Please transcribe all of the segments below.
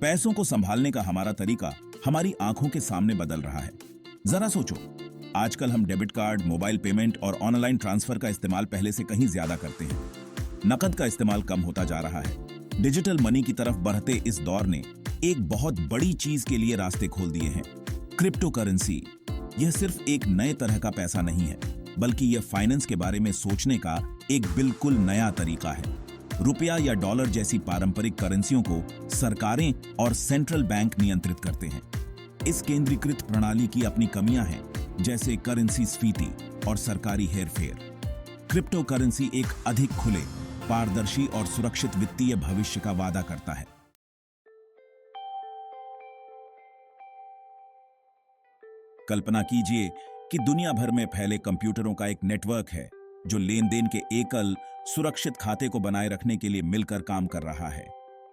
पैसों को संभालने का हमारा तरीका हमारी आंखों के सामने बदल रहा है। जरा सोचो, आजकल हम डेबिट कार्ड, मोबाइल पेमेंट और ऑनलाइन ट्रांसफर का इस्तेमाल पहले से कहीं ज्यादा करते हैं। नकद का इस्तेमाल कम होता जा रहा है। डिजिटल मनी की तरफ बढ़ते इस दौर ने एक बहुत बड़ी चीज के लिए रास्ते खोल दिए हैं, क्रिप्टो करेंसी। यह सिर्फ एक नए तरह का पैसा नहीं है, बल्कि यह फाइनेंस के बारे में सोचने का एक बिल्कुल नया तरीका है। रुपया या डॉलर जैसी पारंपरिक करेंसियों को सरकारें और सेंट्रल बैंक नियंत्रित करते हैं। इस केंद्रीकृत प्रणाली की अपनी कमियां हैं, जैसे करेंसी स्फीति और सरकारी हेरफेर। क्रिप्टो करेंसी एक अधिक खुले, पारदर्शी और सुरक्षित वित्तीय भविष्य का वादा करता है। कल्पना कीजिए कि दुनिया भर में फैले कंप्यूटरों का एक नेटवर्क है जो लेन देन के एकल, सुरक्षित खाते को बनाए रखने के लिए मिलकर काम कर रहा है।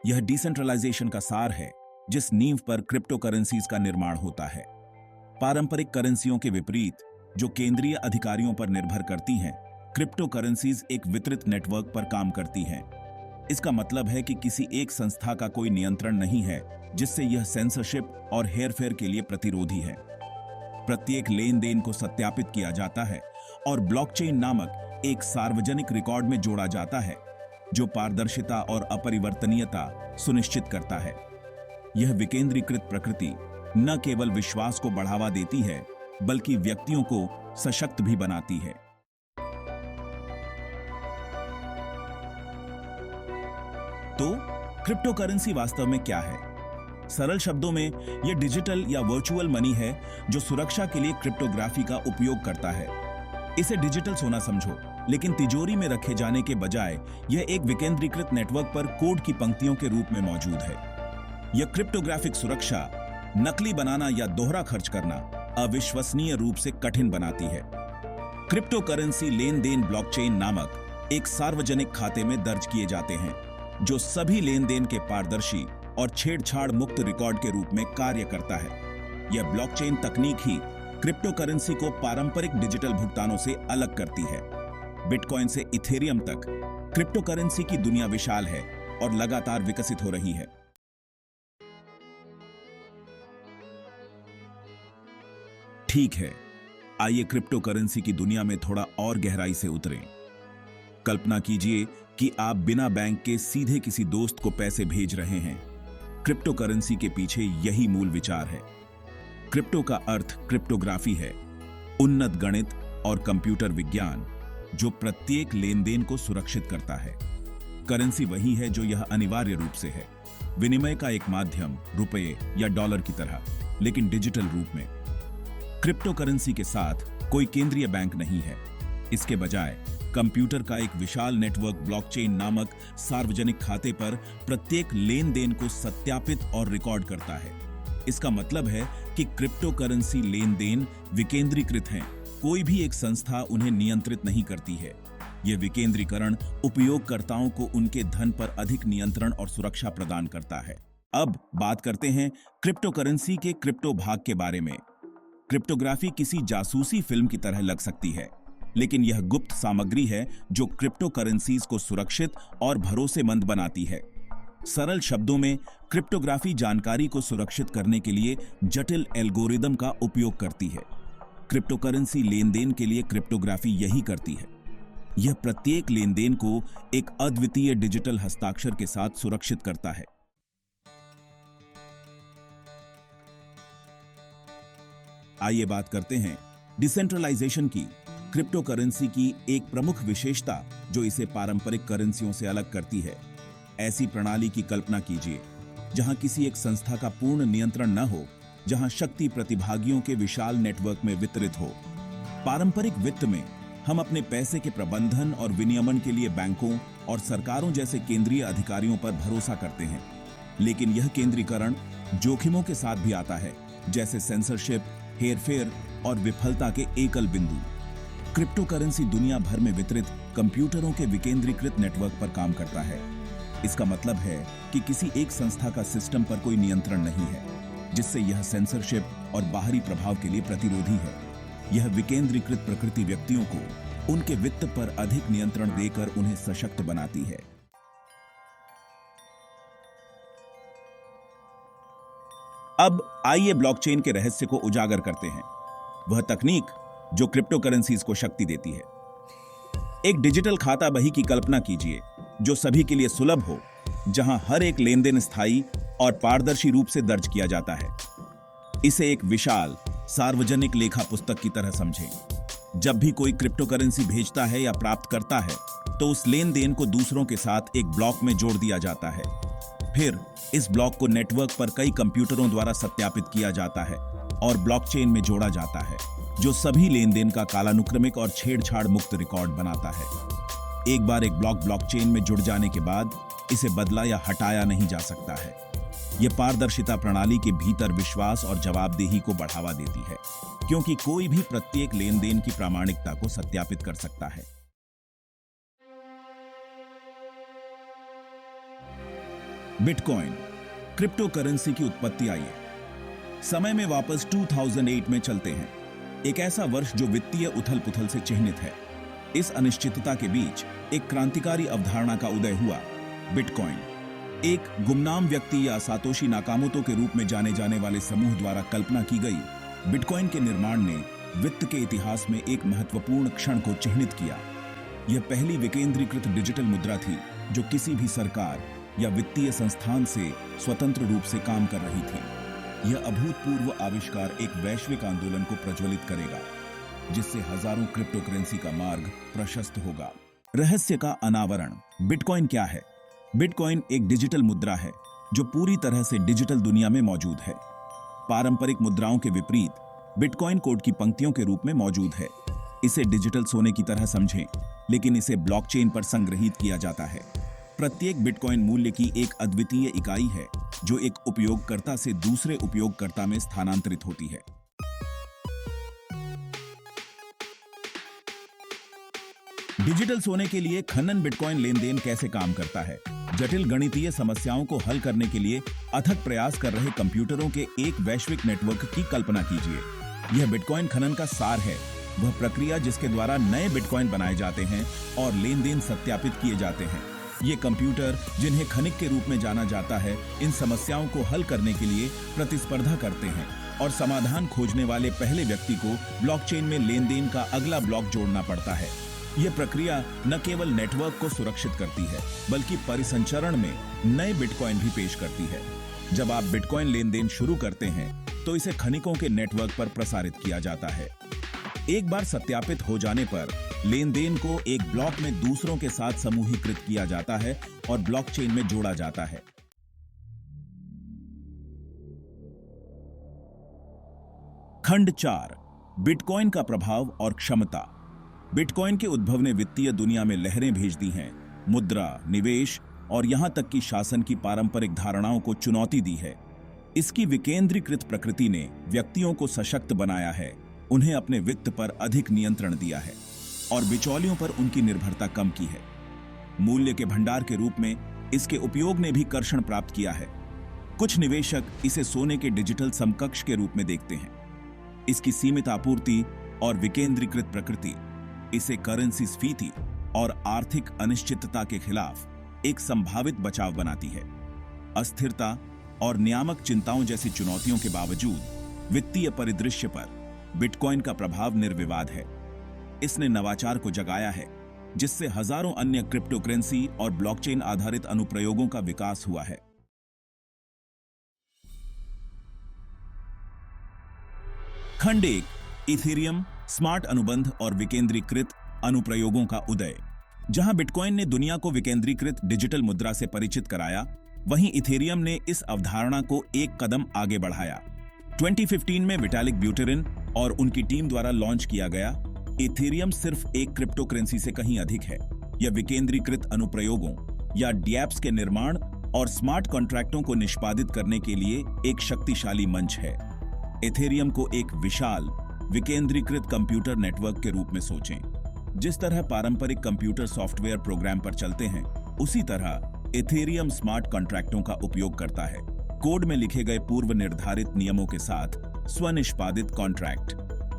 यह डिसेंट्रलाइजेशन का सार है, जिस नींव पर क्रिप्टो करेंसीज का निर्माण होता है। पारंपरिक करेंसियों के विपरीत, जो केंद्रीय अधिकारियों पर निर्भर करती हैं, क्रिप्टो करेंसीज एक वितरित नेटवर्क पर काम करती हैं। इसका मतलब है कि किसी एक संस्था का कोई नियंत्रण नहीं है, जिससे यह सेंसरशिप और हेरफेर के लिए प्रतिरोधी है। प्रत्येक लेन देन को सत्यापित किया जाता है और ब्लॉकचेन नामक एक सार्वजनिक रिकॉर्ड में जोड़ा जाता है, जो पारदर्शिता और अपरिवर्तनीयता सुनिश्चित करता है। यह विकेंद्रीकृत प्रकृति न केवल विश्वास को बढ़ावा देती है, बल्कि व्यक्तियों को सशक्त भी बनाती है। तो क्रिप्टो करेंसी वास्तव में क्या है? सरल शब्दों में, यह डिजिटल या वर्चुअल मनी है जो सुरक्षा के लिए क्रिप्टोग्राफी का उपयोग करता है। इसे डिजिटल सोना समझो, लेकिन तिजोरी में रखे जाने के बजाय यह एक विकेंद्रीकृत नेटवर्क पर कोड की पंक्तियों के रूप में मौजूद है। यह क्रिप्टोग्राफिक सुरक्षा नकली बनाना या दोहरा खर्च करना अविश्वसनीय रूप से कठिन बनाती है। क्रिप्टो करेंसी लेन देन ब्लॉकचेन नामक एक सार्वजनिक खाते में दर्ज किए जाते हैं, जो सभी लेन देन के पारदर्शी और छेड़छाड़ मुक्त रिकॉर्ड के रूप में कार्य करता है। यह ब्लॉकचेन तकनीक ही क्रिप्टो करेंसी को पारंपरिक डिजिटल भुगतानों से अलग करती है। बिटकॉइन से इथेरियम तक क्रिप्टो करेंसी की दुनिया विशाल है और लगातार विकसित हो रही है। ठीक है, आइए क्रिप्टो करेंसी की दुनिया में थोड़ा और गहराई से उतरें। कल्पना कीजिए कि आप बिना बैंक के सीधे किसी दोस्त को पैसे भेज रहे हैं। क्रिप्टो करेंसी के पीछे यही मूल विचार है। क्रिप्टो का अर्थ क्रिप्टोग्राफी है, उन्नत गणित और कंप्यूटर विज्ञान जो प्रत्येक लेन देन को सुरक्षित करता है। करेंसी वही है जो यह अनिवार्य रूप से है, विनिमय का एक माध्यम, रुपये या डॉलर की तरह, लेकिन डिजिटल रूप में। क्रिप्टो करेंसी के साथ कोई केंद्रीय बैंक नहीं है। इसके बजाय कंप्यूटर का एक विशाल नेटवर्क ब्लॉकचेन नामक सार्वजनिक खाते पर प्रत्येक लेन देन को सत्यापित और रिकॉर्ड करता है। इसका मतलब है कि क्रिप्टो करेंसी लेन देन विकेंद्रीकृत हैं। कोई भी एक संस्था उन्हें नियंत्रित नहीं करती है। यह विकेंद्रीकरण उपयोगकर्ताओं को उनके धन पर अधिक नियंत्रण और सुरक्षा प्रदान करता है। अब बात करते हैं क्रिप्टो करेंसी के क्रिप्टो भाग के बारे में। क्रिप्टोग्राफी किसी जासूसी फिल्म की तरह लग सकती है, लेकिन यह गुप्त सामग्री है जो क्रिप्टो करेंसीज को सुरक्षित और भरोसेमंद बनाती है। सरल शब्दों में, क्रिप्टोग्राफी जानकारी को सुरक्षित करने के लिए जटिल एल्गोरिदम का उपयोग करती है। क्रिप्टो करेंसी लेन देन के लिए क्रिप्टोग्राफी यही करती है। यह प्रत्येक लेन देन को एक अद्वितीय डिजिटल हस्ताक्षर के साथ सुरक्षित करता है। आइए बात करते हैं डिसेंट्रलाइजेशन की। क्रिप्टो करेंसी की एक प्रमुख विशेषता जो इसे पारंपरिक करेंसियों से अलग करती है। ऐसी प्रणाली की कल्पना कीजिए जहां किसी एक संस्था का पूर्ण नियंत्रण न हो, जहां शक्ति प्रतिभागियों के विशाल नेटवर्क में वितरित हो। पारंपरिक वित्त में हम अपने पैसे के प्रबंधन और विनियमन के लिए बैंकों और सरकारों जैसे केंद्रीय अधिकारियों पर भरोसा करते हैं, लेकिन यह केंद्रीकरण जोखिमों के साथ भी आता है, जैसे सेंसरशिप, हेरफेर और विफलता के एकल बिंदु। क्रिप्टो करेंसी दुनिया भर में वितरित कंप्यूटरों के विकेंद्रीकृत नेटवर्क पर काम करता है। इसका मतलब है कि किसी एक संस्था का सिस्टम पर कोई नियंत्रण नहीं है, जिससे यह सेंसरशिप और बाहरी प्रभाव के लिए प्रतिरोधी है। यह विकेंद्रीकृत प्रकृति व्यक्तियों को उनके वित्त पर अधिक नियंत्रण देकर उन्हें सशक्त बनाती है। अब आइए ब्लॉकचेन के रहस्य को उजागर करते हैं, वह तकनीक जो क्रिप्टो करेंसीज को शक्ति देती है। एक डिजिटल खाता बही की कल्पना कीजिए जो सभी के लिए सुलभ हो, जहां हर एक लेनदेन स्थायी और पारदर्शी रूप से दर्ज किया जाता है। इसे एक विशाल सार्वजनिक लेखा पुस्तक की तरह समझें। जब भी कोई क्रिप्टो करेंसी भेजता है या प्राप्त करता है तो उस लेनदेन को दूसरों के साथ एक ब्लॉक में जोड़ दिया जाता है। फिर इस ब्लॉक को नेटवर्क पर कई कंप्यूटरों द्वारा सत्यापित किया जाता है और ब्लॉकचेन में जोड़ा जाता है, जो सभी लेनदेन का कालानुक्रमिक और छेड़छाड़ मुक्त रिकॉर्ड बनाता है। एक बार एक ब्लॉक ब्लॉकचेन में जुड़ जाने के बाद इसे बदला या हटाया नहीं जा सकता है। यह पारदर्शिता प्रणाली के भीतर विश्वास और जवाबदेही को बढ़ावा देती है, क्योंकि कोई भी प्रत्येक लेनदेन की प्रामाणिकता को सत्यापित कर सकता है। बिटकॉइन क्रिप्टो करेंसी की उत्पत्ति आई है। समय में वापस 2008 में चलते हैं, एक ऐसा वर्ष जो वित्तीय उथल पुथल से चिह्नित है। इस अनिश्चितता के बीच एक क्रांतिकारी अवधारणा का उदय हुआ, बिटकॉइन। एक गुमनाम व्यक्ति या सातोशी नाकामोतो के रूप में जाने जाने वाले समूह द्वारा कल्पना की गई बिटकॉइन के निर्माण ने वित्त के इतिहास में एक महत्वपूर्ण क्षण को चिह्नित किया। यह पहली विकेंद्रीकृत डिजिटल मुद्रा थी जो किसी भी सरकार या वित्तीय संस्थान से स्वतंत्र रूप से काम कर रही थी। यह अभूतपूर्व आविष्कार एक वैश्विक आंदोलन को प्रज्वलित करेगा, जिससे हजारों क्रिप्टो करेंसी का मार्ग प्रशस्त होगा। रहस्य का अनावरण। बिटकॉइन क्या है? बिटकॉइन एक डिजिटल मुद्रा है जो पूरी तरह से डिजिटल दुनिया में मौजूद है। पारंपरिक मुद्राओं के विपरीत बिटकॉइन कोड की पंक्तियों के रूप में मौजूद है। इसे डिजिटल सोने की तरह समझें, लेकिन इसे ब्लॉकचेन पर संग्रहित किया जाता है। प्रत्येक बिटकॉइन मूल्य की एक अद्वितीय इकाई है जो एक उपयोगकर्ता से दूसरे उपयोगकर्ता में स्थानांतरित होती है। डिजिटल सोने के लिए खनन बिटकॉइन लेनदेन कैसे काम करता है? जटिल गणितीय समस्याओं को हल करने के लिए अथक प्रयास कर रहे कंप्यूटरों के एक वैश्विक नेटवर्क की कल्पना कीजिए। यह बिटकॉइन खनन का सार है, वह प्रक्रिया जिसके द्वारा नए बिटकॉइन बनाए जाते हैं और लेनदेन सत्यापित किए जाते हैं। ये कंप्यूटर, जिन्हें खनिक के रूप में जाना जाता है, इन समस्याओं को हल करने के लिए प्रतिस्पर्धा करते हैं और समाधान खोजने वाले पहले व्यक्ति को ब्लॉकचेन में लेनदेन का अगला ब्लॉक जोड़ना पड़ता है। यह प्रक्रिया न केवल नेटवर्क को सुरक्षित करती है, बल्कि परिसंचरण में नए बिटकॉइन भी पेश करती है। जब आप बिटकॉइन लेनदेन शुरू करते हैं तो इसे खनिकों के नेटवर्क पर प्रसारित किया जाता है। एक बार सत्यापित हो जाने पर लेनदेन को एक ब्लॉक में दूसरों के साथ समूहीकृत किया जाता है और ब्लॉकचेन में जोड़ा जाता है। खंड 4, बिटकॉइन का प्रभाव और क्षमता। बिटकॉइन के उद्भव ने वित्तीय दुनिया में लहरें भेज दी हैं। मुद्रा, निवेश और यहां तक कि शासन की पारंपरिक धारणाओं को चुनौती दी है। इसकी विकेंद्रीकृत प्रकृति ने व्यक्तियों को सशक्त बनाया है, उन्हें अपने वित्त पर अधिक नियंत्रण दिया है और बिचौलियों पर उनकी निर्भरता कम की है। मूल्य के भंडार के रूप में इसके उपयोग ने भी कर्षण प्राप्त किया है। कुछ निवेशक इसे सोने के डिजिटल समकक्ष के रूप में देखते हैं। इसकी सीमित आपूर्ति और विकेंद्रीकृत प्रकृति इसे करेंसी स्फीति और आर्थिक अनिश्चितता के खिलाफ एक संभावित बचाव बनाती है। अस्थिरता और नियामक चिंताओं जैसी चुनौतियों के बावजूद वित्तीय परिदृश्य पर बिटकॉइन का प्रभाव निर्विवाद है। इसने नवाचार को जगाया है, जिससे हजारों अन्य क्रिप्टो करेंसी और ब्लॉकचेन आधारित अनुप्रयोगों का विकास हुआ है। खंड 1, इथेरियम, स्मार्ट अनुबंध और विकेंद्रीकृत अनुप्रयोगों का उदय। जहां बिटकॉइन ने दुनिया को विकेंद्रीकृत डिजिटल मुद्रा से परिचित कराया, वहीं इथेरियम ने इस अवधारणा को एक कदम आगे बढ़ाया। 2015 में विटालिक ब्यूटेरिन और उनकी टीम द्वारा लॉन्च किया गया इथेरियम सिर्फ एक क्रिप्टो करेंसी से कहीं अधिक है। यह विकेंद्रीकृत अनुप्रयोगों या डैप्स के निर्माण और स्मार्ट कॉन्ट्रैक्टों को निष्पादित करने के लिए एक शक्तिशाली मंच है। इथेरियम को एक विशाल विकेंद्रीकृत कंप्यूटर नेटवर्क के रूप में सोचें। जिस तरह पारंपरिक कंप्यूटर सॉफ्टवेयर प्रोग्राम पर चलते हैं, उसी तरह इथेरियम स्मार्ट कॉन्ट्रैक्टों का उपयोग करता है। कोड में लिखे गए पूर्व निर्धारित नियमों के साथ स्वनिष्पादित कॉन्ट्रैक्ट।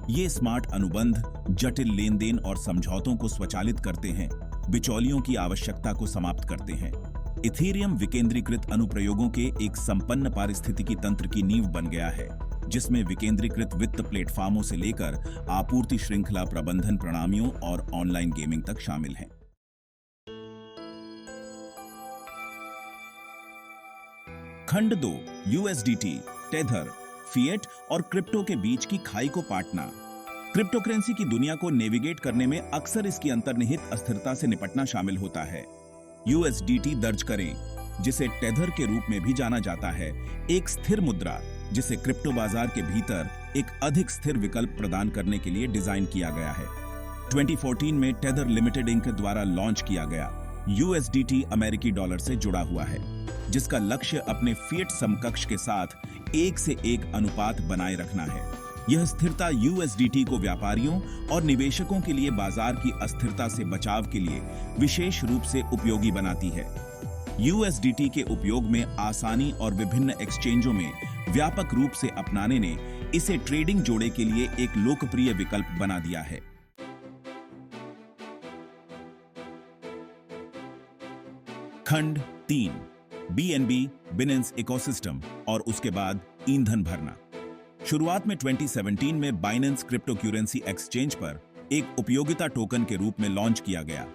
ये स्मार्ट अनुबंध जटिल लेनदेन और समझौतों को स्वचालित करते हैं, बिचौलियों की आवश्यकता को समाप्त करते हैं। इथेरियम विकेंद्रीकृत अनुप्रयोगों के एक संपन्न पारिस्थितिकी तंत्र की नींव बन गया है, जिसमें विकेंद्रीकृत वित्त प्लेटफॉर्मों से लेकर आपूर्ति श्रृंखला प्रबंधन प्रणालियों और ऑनलाइन गेमिंग तक शामिल हैं। खंड 2, यूएसडीटी, टेथर, फिएट और क्रिप्टो के बीच की खाई को पाटना। क्रिप्टो करेंसी की दुनिया को नेविगेट करने में अक्सर इसकी अंतर्निहित अस्थिरता से निपटना शामिल होता है। यूएसडीटी दर्ज करें, जिसे टेथर के रूप में भी जाना जाता है, एक स्थिर मुद्रा जिसे क्रिप्टो बाजार के भीतर एक अधिक स्थिर विकल्प प्रदान करने के लिए डिजाइन किया गया है। 2014 में टेथर लिमिटेड इंक द्वारा लॉन्च किया गया यूएसडीटी अमेरिकी डॉलर से जुड़ा हुआ है, जिसका लक्ष्य अपने फिएट समकक्ष के साथ 1 से 1 अनुपात बनाए रखना है। यह स्थिरता यूएसडीटी को व्यापारियों और निवेशकों के लिए बाजार की अस्थिरता से बचाव के लिए विशेष रूप से उपयोगी बनाती है। यूएसडीटी के उपयोग में आसानी और विभिन्न एक्सचेंजों में व्यापक रूप से अपनाने ने इसे ट्रेडिंग जोड़े के लिए एक लोकप्रिय विकल्प बना दिया है। खंड 3, बीएनबी बिनेंस इकोसिस्टम और उसके बाद ईंधन भरना। शुरुआत में 2017 में बाइनेंस क्रिप्टो करेंसी एक्सचेंज पर एक उपयोगिता टोकन के रूप में लॉन्च किया गया।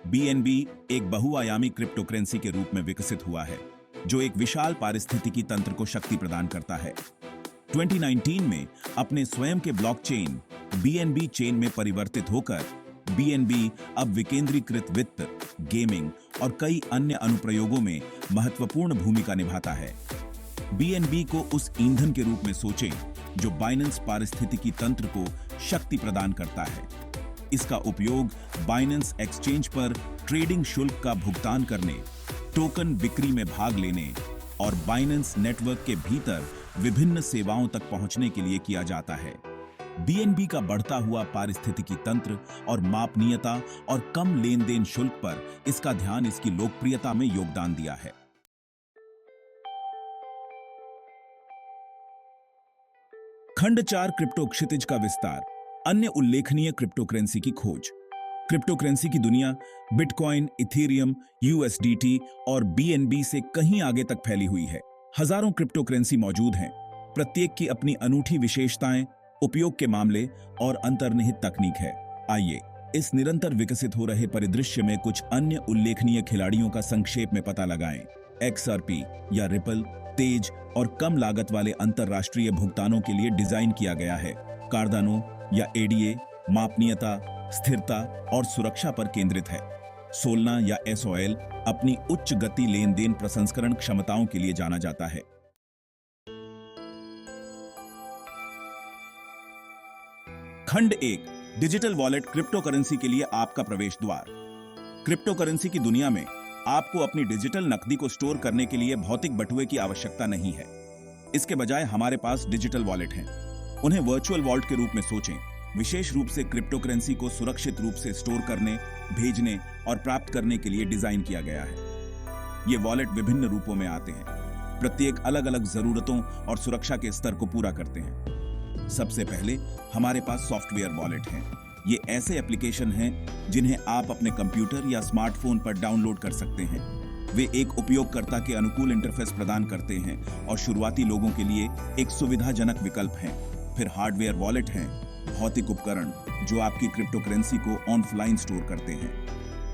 बीएनबी एक बहुआयामी क्रिप्टो करेंसी के रूप में विकसित हुआ है, जो एक विशाल पारिस्थितिकी तंत्र को शक्ति प्रदान करता है। 2019 में अपने स्वयं के ब्लॉकचेन बीएनबी चेन में परिवर्तित होकर बीएनबी अब विकेंद्रीकृत वित्त, गेमिंग और कई अन्य अनुप्रयोगों में महत्वपूर्ण भूमिका निभाता है। बीएनबी को उस ईंधन के रूप में सोचें जो बाइनेंस पारिस्थितिकी तंत्र को शक्ति प्रदान करता है। इसका उपयोग बाइनेंस एक्सचेंज पर ट्रेडिंग शुल्क का भुगतान करने, टोकन बिक्री में भाग लेने और बाइनेंस नेटवर्क के भीतर विभिन्न सेवाओं तक पहुंचने के लिए किया जाता है। बीएनबी का बढ़ता हुआ पारिस्थितिकी तंत्र और मापनीयता और कम लेन देन शुल्क पर इसका ध्यान इसकी लोकप्रियता में योगदान दिया है। खंड 4, क्रिप्टो क्षितिज का विस्तार, अन्य उल्लेखनीय क्रिप्टो करेंसी की खोज। क्रिप्टो करेंसी की दुनिया बिटकॉइन, इथेरियम, यूएसडीटी और बीएनबी से कहीं आगे तक फैली हुई है। हजारों क्रिप्टो करेंसी मौजूद हैं, प्रत्येक की अपनी अनूठी विशेषताएं, उपयोग के मामले और अंतर्निहित तकनीक है। आइए इस निरंतर विकसित हो रहे परिदृश्य में कुछ अन्य उल्लेखनीय खिलाड़ियों का संक्षेप में पता लगाएं। XRP या रिपल तेज और कम लागत वाले अंतरराष्ट्रीय भुगतानों के लिए डिजाइन किया गया है। कार्डानो या एडीए मापनीयता, स्थिरता और सुरक्षा पर केंद्रित है। सोलना या SOL अपनी उच्च गति लेन देन प्रसंस्करण क्षमताओं के लिए जाना जाता है। खंड 1, डिजिटल वॉलेट क्रिप्टो करेंसी के लिए आपका प्रवेश द्वार। क्रिप्टो करेंसी की दुनिया में आपको अपनी डिजिटल नकदी को स्टोर करने के लिए भौतिक बटुए की आवश्यकता नहीं है। इसके बजाय हमारे पास डिजिटल वॉलेट हैं। उन्हें वर्चुअल वॉलेट के रूप में सोचें। विशेष रूप से क्रिप्टो करेंसी को सुरक्षित रूप से स्टोर करने, भेजने और प्राप्त करने के लिए डिजाइन किया गया है। ये वॉलेट विभिन्न रूपों में आते हैं, प्रत्येक अलग अलग जरूरतों और सुरक्षा के स्तर को पूरा करते हैं। सबसे पहले हमारे पास सॉफ्टवेयर वॉलेट हैं। ये ऐसे एप्लीकेशन हैं जिन्हें आप अपने कंप्यूटर या स्मार्टफोन पर डाउनलोड कर सकते हैं। वे एक उपयोगकर्ता के अनुकूल इंटरफेस प्रदान करते हैं और शुरुआती लोगों के लिए एक सुविधाजनक विकल्प हैं। फिर हार्डवेयर वॉलेट हैं, भौतिक उपकरण जो आपकी क्रिप्टो करेंसी को ऑनलाइन स्टोर करते हैं।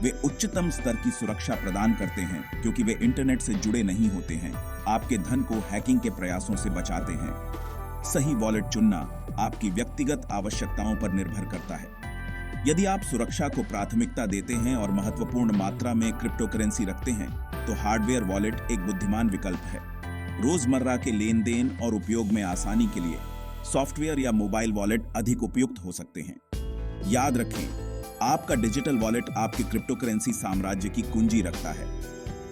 वे उच्चतम स्तर की सुरक्षा प्रदान करते हैं क्योंकि वे इंटरनेट से जुड़े नहीं होते हैं, आपके धन को हैकिंग के प्रयासों से बचाते हैं। सही वॉलेट चुनना आपकी व्यक्तिगत आवश्यकताओं पर निर्भर करता है। यदि आप सुरक्षा को प्राथमिकता देते हैं और महत्वपूर्ण मात्रा में क्रिप्टो करेंसी रखते हैं, तो हार्डवेयर वॉलेट एक बुद्धिमान विकल्प है। रोजमर्रा के लेन देन और उपयोग में आसानी के लिए सॉफ्टवेयर या मोबाइल वॉलेट अधिक उपयुक्त हो सकते हैं। याद रखें, आपका डिजिटल वॉलेट आपके क्रिप्टो करेंसी साम्राज्य की कुंजी रखता है।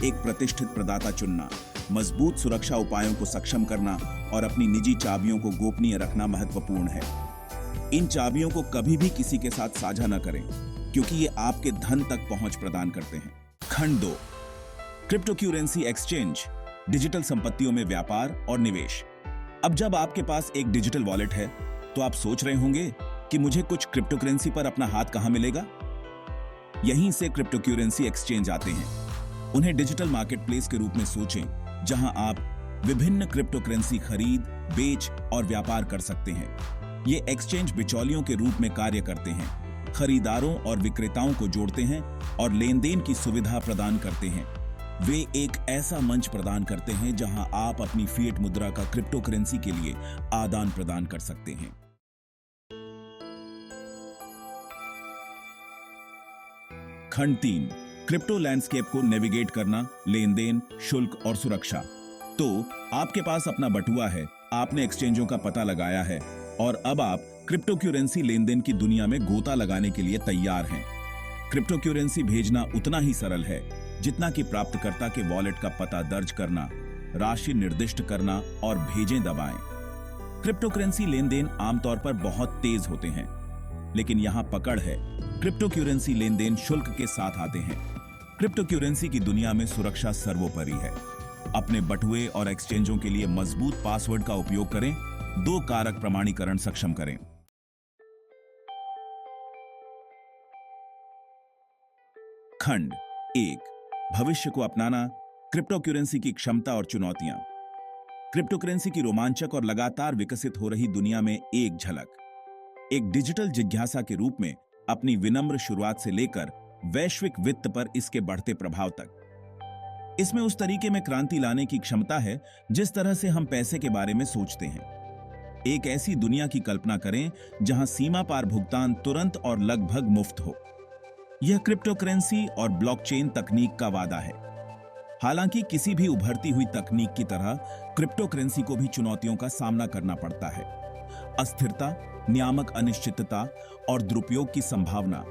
एक प्रतिष्ठित प्रदाता चुनना, मजबूत सुरक्षा उपायों को सक्षम करना और अपनी निजी चाबियों को गोपनीय रखना महत्वपूर्ण है। इन चाबियों को कभी भी किसी के साथ साझा न करें क्योंकि ये आपके धन तक पहुंच प्रदान करते हैं। खंड 2, क्रिप्टो करेंसी एक्सचेंज, डिजिटल संपत्तियों में व्यापार और निवेश। अब जब आपके पास एक डिजिटल वॉलेट है तो आप सोच रहे होंगे कि मुझे कुछ क्रिप्टो करेंसी पर अपना हाथ कहां मिलेगा। यहीं से क्रिप्टो करेंसी एक्सचेंज आते हैं। उन्हें डिजिटल मार्केटप्लेस के रूप में सोचें, जहां आप विभिन्न क्रिप्टो करेंसी खरीद, बेच और व्यापार कर सकते हैं। ये एक्सचेंज बिचौलियों के रूप में कार्य करते हैं, खरीदारों और विक्रेताओं को जोड़ते हैं और लेन देन की सुविधा प्रदान करते हैं। वे एक ऐसा मंच प्रदान करते हैं जहां आप अपनी फिएट मुद्रा का क्रिप्टो करेंसी के लिए आदान प्रदान कर सकते हैं। खंड 3, क्रिप्टो लैंडस्केप को नेविगेट करना, लेन देन, शुल्क और सुरक्षा। तो आपके पास अपना बटुआ है, आपने एक्सचेंजों का पता लगाया है और अब आप क्रिप्टो करेंसी लेन देन की दुनिया में गोता लगाने के लिए तैयार हैं। क्रिप्टो करेंसी भेजना उतना ही सरल है जितना कि प्राप्तकर्ता के वॉलेट का पता दर्ज करना, राशि निर्दिष्ट करना और भेजें दबाएं। क्रिप्टो करेंसी लेन देन आमतौर पर बहुत तेज होते हैं, लेकिन यहां पकड़ है, क्रिप्टो करेंसी लेन देन शुल्क के साथ आते हैं। क्रिप्टो करेंसी की दुनिया में सुरक्षा सर्वोपरि है। अपने बटुए और एक्सचेंजों के लिए मजबूत पासवर्ड का उपयोग करें, 2 कारक प्रमाणीकरण सक्षम करें। खंड 1, भविष्य को अपनाना, क्रिप्टो करेंसी की क्षमता और चुनौतियां। क्रिप्टो करेंसी की रोमांचक और लगातार विकसित हो रही दुनिया में एक झलक। एक डिजिटल जिज्ञासा के रूप में अपनी विनम्र शुरुआत से लेकर वैश्विक वित्त पर इसके बढ़ते प्रभाव तक, इसमें उस तरीके में क्रांति लाने की क्षमता है जिस तरह से हम पैसे के बारे में सोचते हैं। एक ऐसी दुनिया की कल्पना करें जहां सीमा पार भुगतान तुरंत और लगभग मुफ्त हो। यह क्रिप्टो करेंसी और ब्लॉकचेन तकनीक का वादा है। हालांकि किसी भी उभरती हुई तकनीक की तरह क्रिप्टो करेंसी को भी चुनौतियों का सामना करना पड़ता है। अस्थिरता, नियामक अनिश्चितता और दुरुपयोग की संभावना।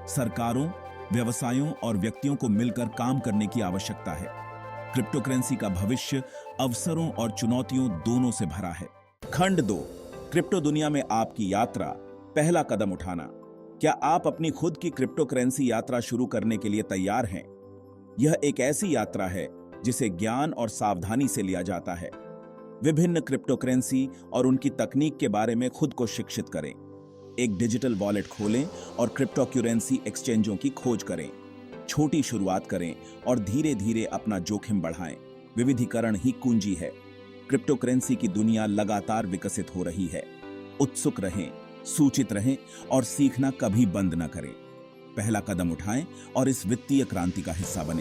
सरकारों, व्यवसायों और व्यक्तियों को मिलकर काम करने की आवश्यकता है। क्रिप्टो करेंसी का भविष्य अवसरों और चुनौतियों दोनों से भरा है। खंड 2, क्रिप्टो दुनिया में आपकी यात्रा, पहला कदम उठाना। क्या आप अपनी खुद की क्रिप्टो करेंसी यात्रा शुरू करने के लिए तैयार हैं? यह एक ऐसी यात्रा है जिसे ज्ञान और सावधानी से लिया जाता है। विभिन्न क्रिप्टो करेंसी और उनकी तकनीक के बारे में खुद को शिक्षित करें। एक डिजिटल वॉलेट खोलें और क्रिप्टो करेंसी एक्सचेंजों की खोज करें। छोटी शुरुआत करें और धीरे धीरे अपना जोखिम बढ़ाएं। विविधीकरण ही कुंजी है। क्रिप्टो करेंसी की दुनिया लगातार विकसित हो रही है। उत्सुक रहें, सूचित रहें और सीखना कभी बंद न करें। पहला कदम उठाएं और इस वित्तीय क्रांति का हिस्सा बनें।